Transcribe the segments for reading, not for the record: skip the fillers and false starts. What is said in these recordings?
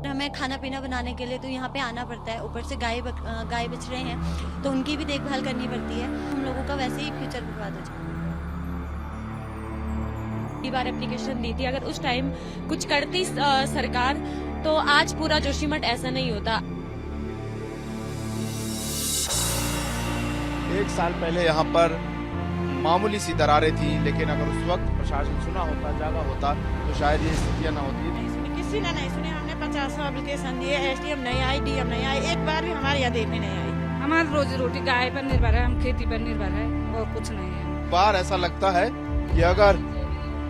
हमें खाना पीना बनाने के लिए तो यहाँ पे आना पड़ता है, ऊपर से गाय बछड़े हैं तो उनकी भी देखभाल करनी पड़ती है। हम लोगों का वैसे ही फ्यूचर बर्बाद हो जाए। बार एप्लीकेशन दी थी, अगर उस टाइम कुछ करती सरकार तो आज पूरा जोशीमठ ऐसा नहीं होता। एक साल पहले यहाँ पर मामूली सी दरारें थी, लेकिन अगर उस वक्त प्रशासन सुना होता, जागा होता, तो शायद ये स्थितियां न होती। किसी ने नहीं सुनी। हमने 50 एप्लीकेशन दिए, एसडीएम नहीं आई, डीएम नहीं आई, एक बार भी हमारे यहाँ देखने नहीं आई। हमारी रोजी रोटी गाय पर निर्भर है, हम खेती पर निर्भर है और कुछ नहीं है। बार ऐसा लगता है कि अगर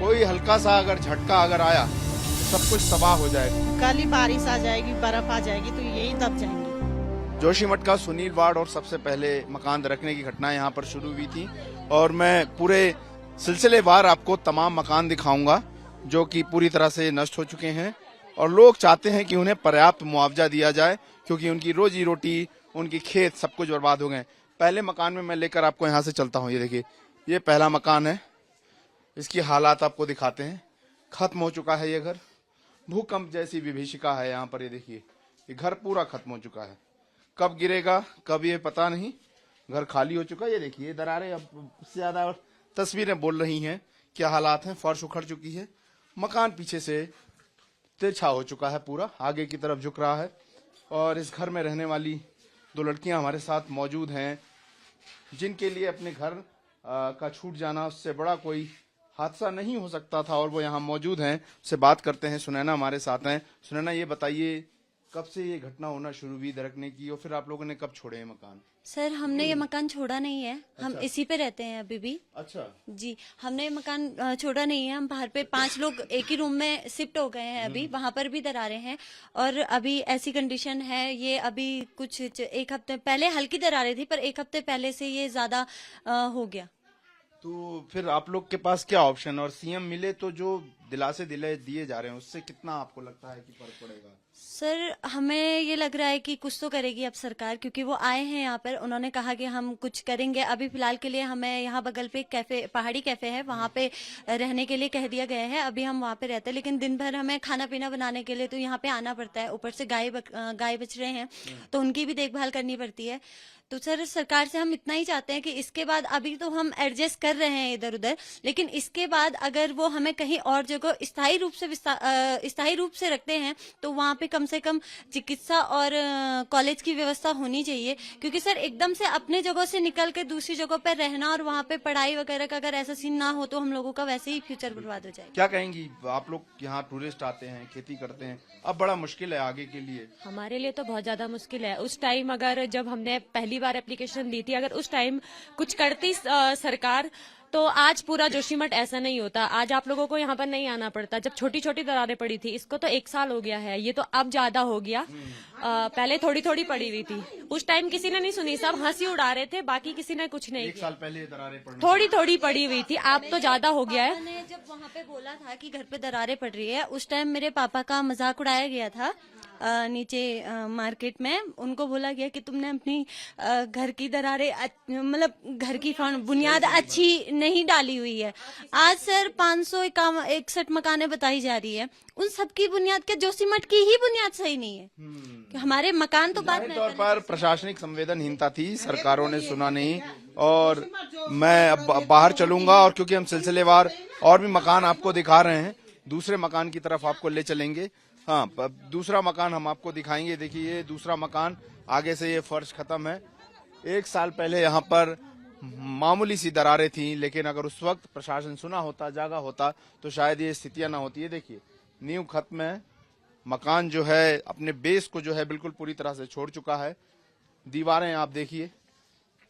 कोई हल्का सा अगर झटका अगर आया तो सब कुछ तबाह हो जाएगा। कल ही बारिश आ जाएगी, बर्फ आ जाएगी तो यही दब जाएंगे। जोशीमठ का सुनील वार्ड और सबसे पहले मकान दरकने की घटना यहाँ पर शुरू हुई थी, और मैं पूरे सिलसिलेवार आपको तमाम मकान दिखाऊंगा जो कि पूरी तरह से नष्ट हो चुके हैं, और लोग चाहते हैं कि उन्हें पर्याप्त मुआवजा दिया जाए क्योंकि उनकी रोजी रोटी, उनकी खेत सब कुछ बर्बाद हो गए। पहले मकान में मैं लेकर आपको यहाँ से चलता हूँ। ये देखिए, ये पहला मकान है, इसकी हालात आपको दिखाते हैं। खत्म हो चुका है ये घर, भूकंप जैसी विभीषिका है यहाँ पर। ये देखिए, ये घर पूरा खत्म हो चुका है, कब गिरेगा कब ये पता नहीं। घर खाली हो चुका है। ये देखिए, दरारें अब उससे ज्यादा तस्वीरें बोल रही हैं क्या हालात हैं। फर्श उखड़ चुकी है, मकान पीछे से तिरछा हो चुका है, पूरा आगे की तरफ झुक रहा है। और इस घर में रहने वाली 2 लड़कियां हमारे साथ मौजूद हैं, जिनके लिए अपने घर का छूट जाना उससे बड़ा कोई हादसा नहीं हो सकता था, और वो यहाँ मौजूद हैं। उससे बात करते हैं। सुनैना हमारे साथ हैं। सुनैना, ये बताइए कब से ये घटना होना शुरू हुई दरकने की, और फिर आप लोगों ने कब छोड़े ये मकान? सर, हमने ये मकान छोड़ा नहीं है। हम इसी पे रहते हैं अभी भी। अच्छा जी, हमने ये मकान छोड़ा नहीं है। हम बाहर पे 5 लोग एक ही रूम में शिफ्ट हो गए हैं अभी। वहां पर भी दरारें हैं और अभी ऐसी कंडीशन है। ये अभी कुछ 1 हफ्ते पहले हल्की दरारें थी, पर 1 हफ्ते पहले से ये ज्यादा हो गया। तो फिर आप लोग के पास क्या ऑप्शन, और सीएम मिले तो जो दिलासे दिए जा रहे हैं उससे कितना आपको लगता है कि फर्क पड़ेगा? सर, हमें ये लग रहा है कि कुछ तो करेगी अब सरकार, क्योंकि वो आए हैं यहाँ पर। उन्होंने कहा कि हम कुछ करेंगे। अभी फिलहाल के लिए हमें यहाँ बगल पे कैफे, पहाड़ी कैफे है, वहाँ पे रहने के लिए कह दिया गया है। अभी हम वहाँ पे रहते हैं, लेकिन दिन भर हमें खाना पीना बनाने के लिए तो यहाँ पे आना पड़ता है। ऊपर से गाय बछड़े हैं तो उनकी भी देखभाल करनी पड़ती है। तो सर, सरकार से हम इतना ही चाहते हैं कि इसके बाद, अभी तो हम एडजस्ट कर रहे हैं इधर उधर, लेकिन इसके बाद अगर वो हमें कहीं और जगह स्थायी रूप से रखते हैं तो वहाँ पे कम से कम चिकित्सा और कॉलेज की व्यवस्था होनी चाहिए। क्योंकि सर, एकदम से अपने जगह से निकल के दूसरी जगह पर रहना और वहाँ पे पढ़ाई वगैरह का अगर ऐसा सीन ना हो तो हम लोगों का वैसे ही फ्यूचर बर्बाद हो जाएगा। क्या कहेंगी आप लोग? यहाँ टूरिस्ट आते हैं, खेती करते हैं, अब बड़ा मुश्किल है आगे के लिए। हमारे लिए तो बहुत ज्यादा मुश्किल है। उस टाइम अगर जब हमने पहली बार एप्लीकेशन दी थी, अगर उस टाइम कुछ करती सरकार तो आज पूरा जोशीमठ ऐसा नहीं होता। आज आप लोगों को यहाँ पर नहीं आना पड़ता। जब छोटी छोटी दरारें पड़ी थी, इसको तो 1 साल हो गया है, ये तो अब ज्यादा हो गया। पहले थोड़ी थोड़ी पड़ी हुई थी। उस टाइम किसी ने नहीं सुनी, सब हंसी उड़ा रहे थे, बाकी किसी ने कुछ नहीं 1 साल पहले दरारें पड़ी, थोड़ी थोड़ी पड़ी हुई थी, अब तो ज्यादा हो गया है। मैंने जब वहाँ पे बोला था कि घर पे दरारें पड़ रही है, उस टाइम मेरे पापा का मजाक उड़ाया गया था। नीचे मार्केट में उनको बोला गया कि तुमने अपनी घर की दरारें, मतलब घर की बुनियाद अच्छी नहीं डाली हुई है। आज सर 561 मकानें बताई जा रही है, उन सबकी बुनियाद क्या जोशीमठ की ही बुनियाद सही नहीं है? कि हमारे मकान तो बाद में। तौर पर प्रशासनिक संवेदनहीनता थी, सरकारों ने सुना नहीं। और मैं अब बाहर चलूंगा, और क्योंकि हम सिलसिलेवार और भी मकान आपको दिखा रहे हैं, दूसरे मकान की तरफ आपको ले चलेंगे। हाँ, दूसरा मकान हम आपको दिखाएंगे। देखिए, ये दूसरा मकान, आगे से ये फर्श खत्म है। 1 साल पहले यहाँ पर मामूली सी दरारें थी, लेकिन अगर उस वक्त प्रशासन सुना होता, जागा होता, तो शायद ये स्थितियां ना होती। ये देखिए, नींव खत्म है, मकान जो है अपने बेस को जो है बिल्कुल पूरी तरह से छोड़ चुका है। दीवारें आप देखिए,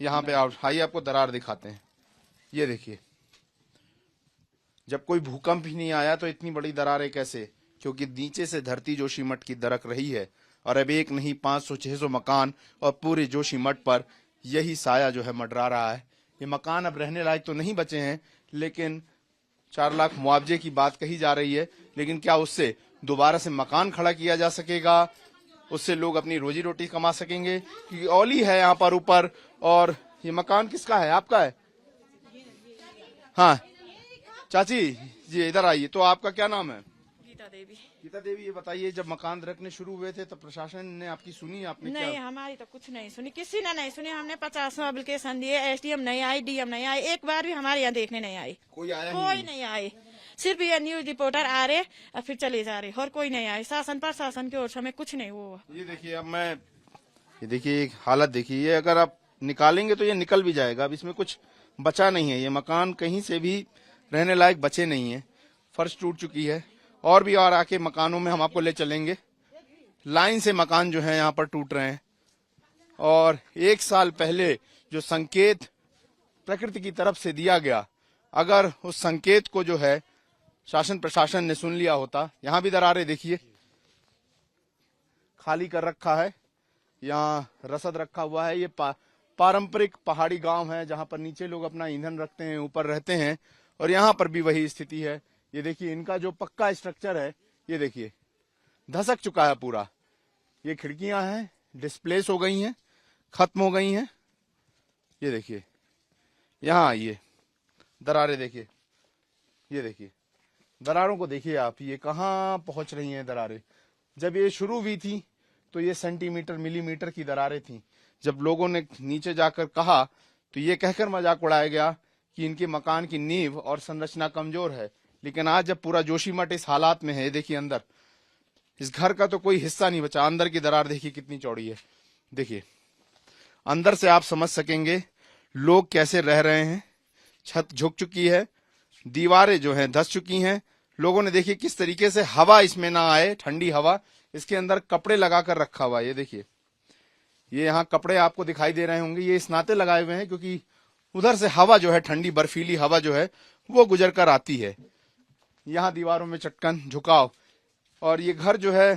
यहाँ पे आइए आपको दरार दिखाते हैं। ये देखिए, जब कोई भूकंप ही नहीं आया तो इतनी बड़ी दरारें कैसे? क्योंकि नीचे से धरती जोशीमठ की दरक रही है, और अब एक नहीं 500-600 मकान और पूरे जोशीमठ पर यही साया जो है मंडरा रहा है। ये मकान अब रहने लायक तो नहीं बचे हैं, लेकिन 4 लाख मुआवजे की बात कही जा रही है। लेकिन क्या उससे दोबारा से मकान खड़ा किया जा सकेगा? उससे लोग अपनी रोजी रोटी कमा सकेंगे? क्योंकि औली है यहाँ पर ऊपर। और ये मकान किसका है? आपका है? हाँ चाची जी, इधर आइए। तो आपका क्या नाम है? गीता देवी। गीता देवी, ये बताइए, जब मकान रखने शुरू हुए थे तो प्रशासन ने आपकी सुनी? आपने नहीं, क्या? हमारी तो कुछ नहीं सुनी, किसी ने नहीं सुनी। हमने 50 एप्लीकेशन दिए, एसडीएम नहीं आई, डीएम नहीं आई, एक बार भी हमारे यहाँ देखने नहीं आई। कोई आया ही कोई नहीं आए, सिर्फ ये न्यूज रिपोर्टर आ रहे और फिर चले जा रहे, और कोई नहीं आए। शासन प्रशासन की ओर से हमें कुछ नहीं हुआ। ये देखिए, अब मैं ये देखिए एक हालत देखिए, ये अगर आप निकालेंगे तो ये निकल भी जाएगा। अब इसमें कुछ बचा नहीं है, ये मकान कहीं से भी रहने लायक बचे नहीं है। फर्श टूट चुकी है, और भी और आके मकानों में हम आपको ले चलेंगे। लाइन से मकान जो है यहाँ पर टूट रहे हैं, और 1 साल पहले जो संकेत प्रकृति की तरफ से दिया गया, अगर उस संकेत को जो है शासन प्रशासन ने सुन लिया होता। यहाँ भी दरारें देखिए, खाली कर रखा है, यहाँ रसद रखा हुआ है। ये पारंपरिक पहाड़ी गांव है जहां पर नीचे लोग अपना ईंधन रखते हैं, ऊपर रहते हैं, और यहाँ पर भी वही स्थिति है। ये देखिए, इनका जो पक्का स्ट्रक्चर है, ये देखिए धसक चुका है पूरा। ये खिड़कियां हैं, डिस्प्लेस हो गई हैं, खत्म हो गई हैं। ये देखिए, यहाँ ये दरारें देखिए, ये देखिए दरारों को देखिए आप, ये कहाँ पहुंच रही हैं दरारें। जब ये शुरू हुई थी तो ये सेंटीमीटर मिलीमीटर की दरारें थी। जब लोगों ने नीचे जाकर कहा तो ये कहकर मजाक उड़ाया गया कि इनके मकान की नींव और संरचना कमजोर है। लेकिन आज जब पूरा जोशीमठ इस हालात में है, देखिए अंदर इस घर का तो कोई हिस्सा नहीं बचा। अंदर की दरार देखिए कितनी चौड़ी है। देखिए अंदर से आप समझ सकेंगे लोग कैसे रह रहे हैं। छत झुक चुकी है, दीवारें जो हैं धस चुकी हैं। लोगों ने देखिए किस तरीके से हवा इसमें ना आए, ठंडी हवा, इसके अंदर कपड़े लगाकर रखा हुआ है। ये देखिए, ये यहाँ कपड़े आपको दिखाई दे रहे होंगे, ये इस नाते लगाए हुए हैं क्योंकि उधर से हवा जो है, ठंडी बर्फीली हवा जो है वो गुजर कर आती है। यहाँ दीवारों में चटकन, झुकाव, और ये घर जो है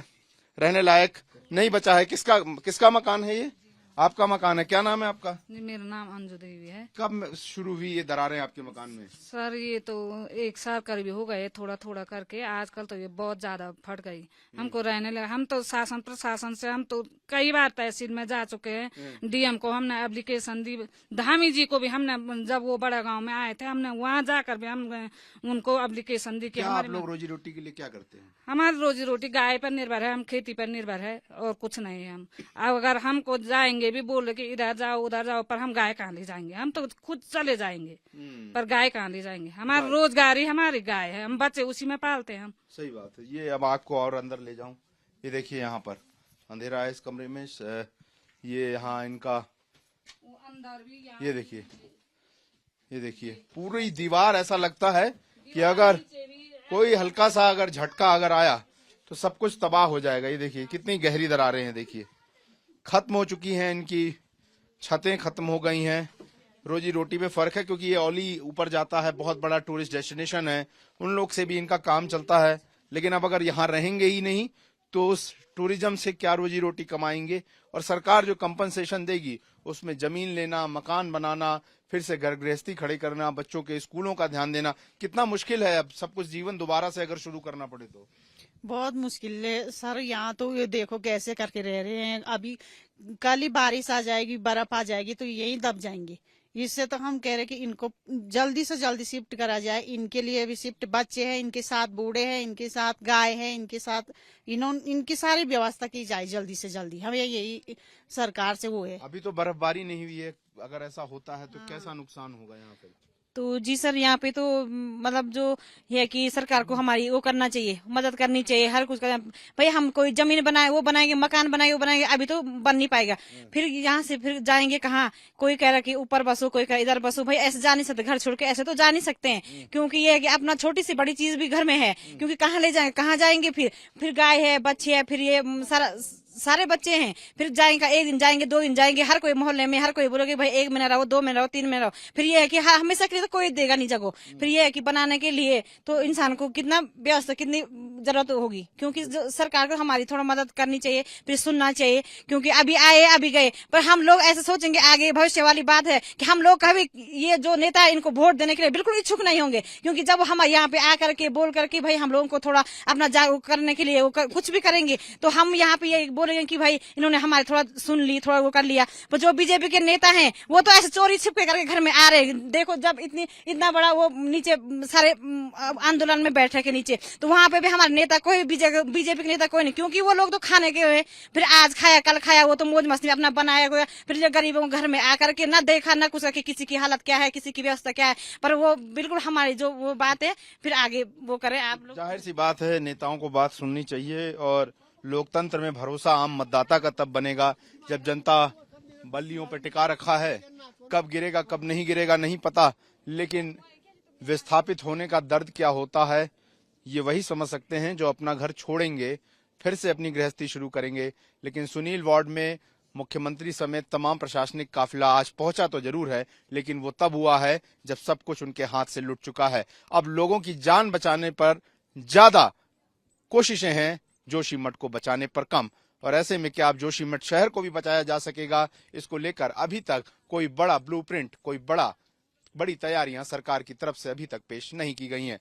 रहने लायक नहीं बचा है। किसका मकान है? ये आपका मकान है। क्या नाम है आपका? जी, मेरा नाम अंजू देवी है। कब शुरू हुई ये दरारें आपके मकान में? सर ये तो 1 साल करीब हो गए, थोड़ा थोड़ा करके। आजकल तो ये बहुत ज्यादा फट गई, हमको रहने लगा। हम तो शासन प्रशासन से हम तो कई बार तहसील में जा चुके हैं। डीएम को हमने एप्लीकेशन दी, धामी जी को भी हमने, जब वो बड़ा गांव में आए थे, हमने वहाँ जाकर भी हम उनको एप्लीकेशन दी कि आप लोग रोजी रोटी के लिए क्या करते हैं? हमारी रोजी रोटी गाय पर निर्भर है, हम खेती पर निर्भर है, और कुछ नहीं है। हम अगर हमको जाएंगे भी बोले कि इधर जाओ उधर जाओ, पर हम गाय कहाँ ले जाएंगे? हम तो खुद चले जाएंगे, पर गाय कहाँ ले जाएंगे? हमारी रोजगारी हमारी गाय है, हम बच्चे उसी में पालते हैं हम। सही बात है। ये अब आपको और अंदर ले जाऊं, ये देखिए यहाँ पर अंधेरा है इस कमरे में। ये यहाँ इनका अंदर भी, ये देखिए पूरी दीवार, ऐसा लगता है कि अगर कोई हल्का सा अगर झटका अगर आया तो सब कुछ तबाह हो जाएगा। ये देखिए कितनी गहरी दरारें हैं। देखिए खत्म हो चुकी हैं, इनकी छतें खत्म हो गई हैं। रोजी रोटी पे फर्क है क्योंकि ये औली ऊपर जाता है, बहुत बड़ा टूरिस्ट डेस्टिनेशन है, उन लोग से भी इनका काम चलता है। लेकिन अब अगर यहाँ रहेंगे ही नहीं तो उस टूरिज्म से क्या रोजी रोटी कमाएंगे? और सरकार जो कंपनसेशन देगी उसमें जमीन लेना, मकान बनाना, फिर से घर गृहस्थी खड़े करना, बच्चों के स्कूलों का ध्यान देना कितना मुश्किल है। अब सब कुछ जीवन दोबारा से अगर शुरू करना पड़े तो बहुत मुश्किल है सर। यहाँ तो ये देखो कैसे करके रह रहे हैं। अभी कल ही बारिश आ जाएगी, बर्फ आ जाएगी तो यही दब जाएंगे। इससे तो हम कह रहे कि इनको जल्दी से जल्दी शिफ्ट करा जाए। इनके लिए भी शिफ्ट, बच्चे हैं, इनके साथ बूढ़े हैं, इनके साथ गाय है, इनके साथ इनकी सारी व्यवस्था की जाए जल्दी से जल्दी। हमें यही सरकार से वो है। अभी तो बर्फबारी नहीं हुई है, अगर ऐसा होता है तो कैसा नुकसान होगा यहाँ पे? तो जी सर, यहाँ पे तो मतलब जो है कि सरकार को हमारी वो करना चाहिए, मदद करनी चाहिए, हर कुछ करना। भाई हम कोई जमीन बनाए वो बनाएंगे, मकान बनाए वो बनाएंगे, अभी तो बन नहीं पाएगा। फिर यहाँ से फिर जाएंगे कहाँ? कोई कह रहा कि ऊपर बसो, कोई कह इधर बसो। भाई ऐसे जा नहीं सकते, घर छोड़ के ऐसे तो जा नहीं सकते हैं, क्योंकि ये है कि अपना छोटी सी बड़ी चीज भी घर में है। क्योंकि कहाँ ले जाएंगे, कहाँ जाएंगे? फिर गाय है, बच्चे है, फिर ये सारे बच्चे हैं। फिर जाएंगे, 1 दिन जाएंगे, 2 दिन जाएंगे, हर कोई मोहल्ले में हर कोई बोलोगे भाई 1 महीना रहो, 2 महीना रहो, 3 महीना रहो। फिर ये है कि हाँ हमेशा के लिए तो कोई देगा नहीं जगह। फिर ये है कि बनाने के लिए तो इंसान को कितना व्यवस्था, कितनी जरूरत होगी। क्योंकि सरकार को हमारी थोड़ा मदद करनी चाहिए, फिर सुनना चाहिए। क्योंकि अभी आए अभी गए, पर हम लोग ऐसे सोचेंगे आगे भविष्य वाली बात है कि हम लोग कभी ये जो नेता है इनको वोट देने के लिए बिल्कुल इच्छुक नहीं होंगे। क्योंकि जब हम यहाँ पे आकर के बोल करके भाई हम लोगों को थोड़ा अपना जागरूक करने के लिए कुछ भी करेंगे तो हम यहाँ पे ये बोलेंगे कि भाई इन्होंने हमारे थोड़ा सुन ली, थोड़ा वो कर लिया। पर जो बीजेपी के नेता हैं वो तो ऐसे चोरी छिपके करके घर में आ रहे हैं। देखो जब इतना बड़ा वो नीचे सारे आंदोलन में बैठ रहे के नीचे, तो वहां पे भी हमारे हमारे नेता कोई बीजेपी के नेता कोई नहीं, क्योंकि वो लोग तो खाने के हुए, फिर आज खाया कल खाया, वो तो मौज मस्ती में अपना बनाया हुआ, फिर जो गरीबों को घर में आकर के ना देखा ना कुछ कि किसी की हालत क्या है, किसी की व्यवस्था क्या है, पर वो बिल्कुल हमारी जो वो बात है फिर आगे वो करे। आप लोग जाहिर सी बात है, नेताओं को बात सुननी चाहिए और लोकतंत्र में भरोसा आम मतदाता का तब बनेगा जब जनता बल्लियों पर टिका रखा है। कब गिरेगा कब नहीं गिरेगा नहीं पता, लेकिन विस्थापित होने का दर्द क्या होता है ये वही समझ सकते हैं जो अपना घर छोड़ेंगे, फिर से अपनी गृहस्थी शुरू करेंगे। लेकिन सुनील वार्ड में मुख्यमंत्री समेत तमाम प्रशासनिक काफिला आज पहुंचा तो जरूर है, लेकिन वो तब हुआ है जब सब कुछ उनके हाथ से लुट चुका है। अब लोगों की जान बचाने पर ज्यादा कोशिशें हैं, जोशीमठ को बचाने पर कम। और ऐसे में क्या अब जोशीमठ शहर को भी बचाया जा सकेगा, इसको लेकर अभी तक कोई बड़ा ब्लूप्रिंट, कोई बड़ी तैयारियां सरकार की तरफ से अभी तक पेश नहीं की गई हैं।